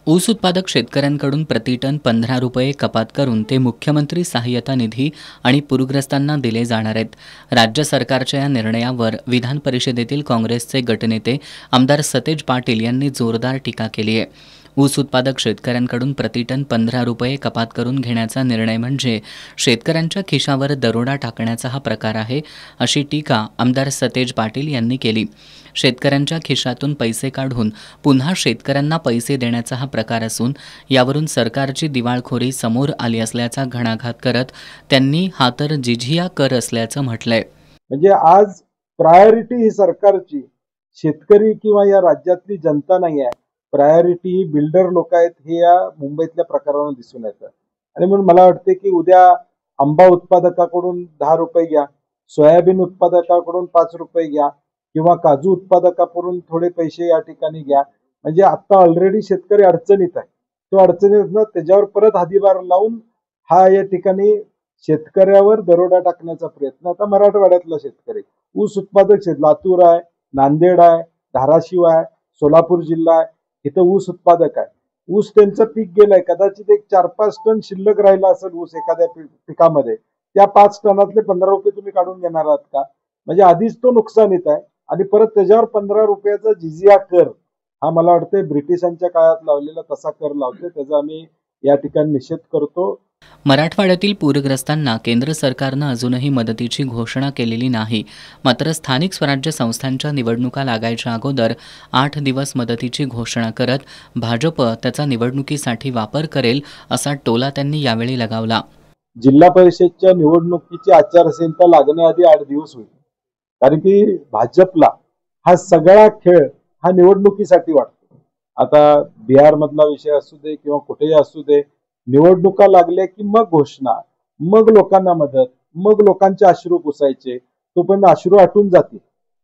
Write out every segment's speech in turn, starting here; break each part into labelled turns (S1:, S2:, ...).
S1: ऊस उत्पादक शेतकऱ्यांकडून प्रतिटन 15 रुपये कपात करून ते मुख्यमंत्री सहाय्यता निधी आणि पूरग्रस्तांना दिले जाणार आहेत। राज्य सरकारच्या या निर्णयावर विधान परिषदेतील काँग्रेसचे गटनेते आमदार सतेज पाटील यांनी जोरदार टीका केली आहे। ऊस उत्पादक शेतकऱ्यांकडून प्रतिटन 15 रुपये कपात करून घेण्याचा निर्णय म्हणजे शेतकऱ्यांच्या खिशावर दरोडा टाकण्याचा हा प्रकार आहे, अशी टीका आमदार सतेज पाटील यांनी केली। शेतकऱ्यांच्या खिशातून पैसे काढून पुन्हा शेतकऱ्यांना पैसे देण्याचा हा प्रकार असून यावरून सरकारची दिवाळखोरी समोर आली असल्याचा घणाघात करत त्यांनी हा तर जिझिया कर असल्याचं म्हटलंय।
S2: म्हणजे आज प्रायोरिटी ही सरकारची शेतकरी किंवा या राज्यातली जनता नाही आहे, प्रायोरिटी ही बिल्डर लोक आहेत, हे या मुंबईतल्या प्रकारानं दिसून येतं। आणि म्हणून मला वाटते की उद्या आंबा उत्पादकाकडून 10 रुपये घ्या, सोयाबीन उत्पादकाकडून 5 रुपये घ्या किंवा काजू उत्पादकाकडून थोडे पैसे या ठिकाणी घ्या, म्हणजे आता ऑलरेडी शेतकरी अडचणीत आहे, तो अडचणीत त्याच्यावर परत हादीबार लावून हा या ठिकाणी शेतकऱ्यावर दरोडा टाकण्याचा प्रयत्न। आता मराठवाड्यातला शेतकरी ऊस उत्पादक लातूर आहे, नांदेड आहे, धाराशिव आहे, सोलापूर जिल्हा आहे, इथं ऊस उत्पादक आहे। ऊस त्यांचं पीक गेलंय, कदाचित एक 4-5 टन शिल्लक राहिला असेल ऊस एखाद्या पिकामध्ये, त्या 5 टनातले 15 रुपये तुम्ही काढून घेणार आहात का? म्हणजे आधीच तो नुकसानीत आहे आणि परत त्याच्यावर 15 रुपयाचा जिझिया कर हा मला वाटतं ब्रिटिशांच्या काळात लावलेला तसा कर लावते, त्याचा आम्ही या ठिकाणी निषेध करतो।
S1: मराठवाड्यातील पूरग्रस्तांना केंद्र सरकारनं अजूनही मदतीची घोषणा केलेली नाही। मात्र स्थानिक स्वराज्य संस्थांच्या निवडणुका लागायच्या अगोदर 8 दिवस मदतीची घोषणा करत भाजप त्याचा निवडणुकीसाठी वापर करेल असा टोला त्यांनी यावेळी लगावला।
S2: जिल्हा परिषदच्या निवडणुकीची आचारसंहिता लागण्याआधी 8 दिवस होईल, कारण की भाजपला हा सगळा खेळ हा निवडणुकीसाठी वाटतो। आता बिहार मधला विषय असू दे किंवा कुठेही असू दे, निवडणुका लागल्या की मग घोषणा, मग लोकांना मदत, मग लोकांचे अश्रू पुसायचे, तोपर्यंत अश्रू आटून जातील।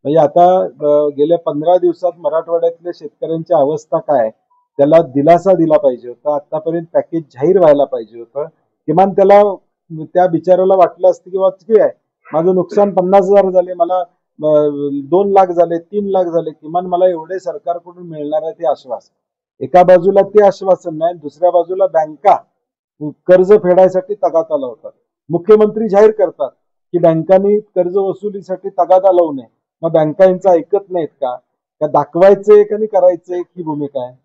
S2: म्हणजे आता गेल्या 15 दिवसात मराठवाड्यातल्या शेतकऱ्यांची अवस्था काय, त्याला दिलासा दिला पाहिजे होता, आतापर्यंत पॅकेज जाहीर व्हायला पाहिजे होतं, किमान त्याला त्या बिचाराला वाटलं असतं की ठीक आहे, माझं नुकसान 50,000 झाले, मला 2 लाख झाले, 3 लाख झाले, किमान मला एवढे सरकारकडून मिळणार आहे ते आश्वासन। एका बाजूला ते आश्वासन नाही, दुसऱ्या बाजूला बँका कर्ज फेडायसाठी तगादा लावतात, मुख्यमंत्री जाहीर करतात की बँकांनी कर्ज वसुलीसाठी तगादा लावू नये, मग बँका यांचं ऐकत नाहीत का? दाखवायचंय का करायचंय ही भूमिका आहे।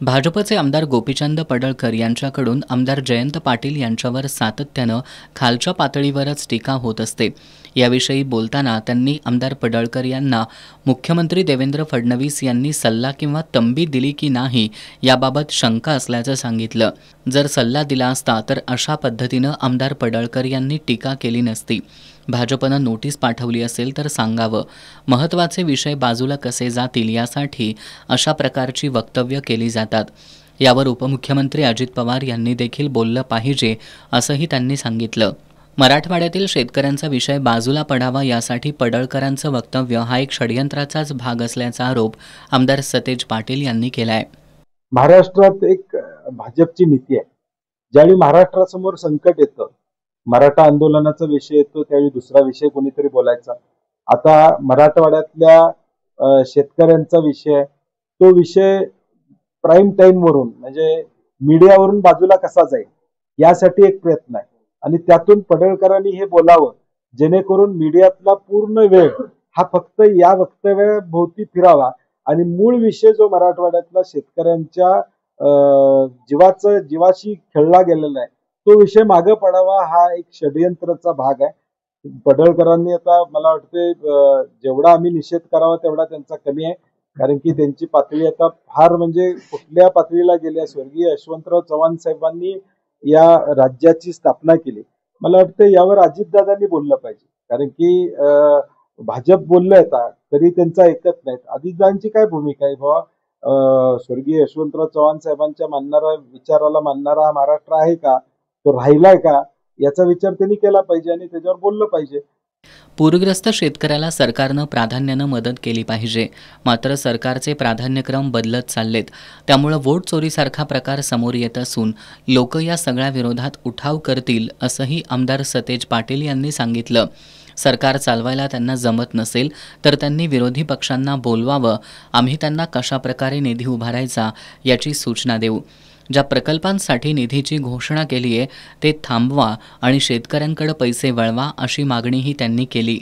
S1: भाजपचे आमदार गोपीचंद पडळकर यांच्याकडून आमदार जयंत पाटील यांच्यावर सातत्यानं खालच्या पातळीवरच टीका होत असते। याविषयी बोलताना त्यांनी आमदार पडळकर यांना मुख्यमंत्री देवेंद्र फडणवीस यांनी सल्ला किंवा तंबी दिली की नाही याबाबत शंका असल्याचं सांगितलं। जर सल्ला दिला असता तर अशा पद्धतीनं आमदार पडळकर यांनी टीका केली नसती। भाजपनं नोटीस पाठवली असेल तर सांगावं, महत्त्वाचे विषय बाजूला कसे जातील यासाठी अशा प्रकारची वक्तव्य केली जातात। यावर उपमुख्यमंत्री अजित पवार यांनी देखील बोललं पाहिजे असंही त्यांनी सांगितलं। मराठवाड्यातील शेतकऱ्यांचा विषय बाजूला पडावा यासाठी पडळकरांचं वक्तव्य हा एक षडयंत्राचाच भाग असल्याचा आरोप आमदार सतेज पाटील यांनी केलाय।
S2: महाराष्ट्रात एक भाजपची नीती आहे, ज्यावेळी महाराष्ट्रासमोर संकट येतं, मराठा आंदोलनाचा विषय येतो, त्यावेळी दुसरा विषय कोणीतरी बोलायचा। आता मराठवाड्यातल्या शेतकऱ्यांचा विषय, तो विषय प्राईम टाइम वरून म्हणजे मीडियावरून बाजूला कसा जाईल यासाठी एक प्रयत्न आहे, आणि त्यातून पडळकरांनी हे बोलावं जेणेकरून मीडियातला पूर्ण वेळ हा फक्त या वक्तव्याभोवती फिरावा आणि मूळ विषय जो मराठवाड्यातला शेतकऱ्यांच्या जीवाशी खेळला गेलेला आहे तो विषय मागे पडावा, हा एक षडयंत्राचा भाग आहे। पडळकरांनी आता मला वाटते जेवढा आम्ही निषेध करावा तेवढा त्यांचा कमी आहे, कारण की त्यांची पातळी आता फार म्हणजे कुठल्या पातळीला गेल्या। स्वर्गीय यशवंतराव चव्हाण साहेबांनी या राज्याची स्थापना केली, मला वाटतं यावर अजितदादांनी बोललं पाहिजे, कारण की भाजप बोललं आता तरी त्यांचं ऐकत नाहीत। अजितदादांची काय भूमिका आहे बाबा, स्वर्गीय यशवंतराव चव्हाण साहेबांच्या मानणारा विचाराला मानणारा हा महाराष्ट्र आहे का, तो राहिलाय का, याचा विचार त्यांनी केला पाहिजे आणि त्याच्यावर बोललं पाहिजे।
S1: पूरग्रस्त शेतकऱ्याला सरकारनं प्राधान्यानं मदत केली पाहिजे, मात्र सरकारचे प्राधान्यक्रम बदलत चाललेत, त्यामुळे वोट चोरीसारखा प्रकार समोर येत असून लोक या सगळ्या विरोधात उठाव करतील असंही आमदार सतेज पाटील यांनी सांगितलं। सरकार चालवायला त्यांना जमत नसेल तर त्यांनी विरोधी पक्षांना बोलवावं, आम्ही त्यांना कशाप्रकारे निधी उभारायचा याची सूचना देऊ. ज्या प्रकल्पांसाठी निधीची घोषणा केली आहे ते थांबवा आणि शेतकऱ्यांकडे पैसे वळवा अशी मागणीही त्यांनी केली.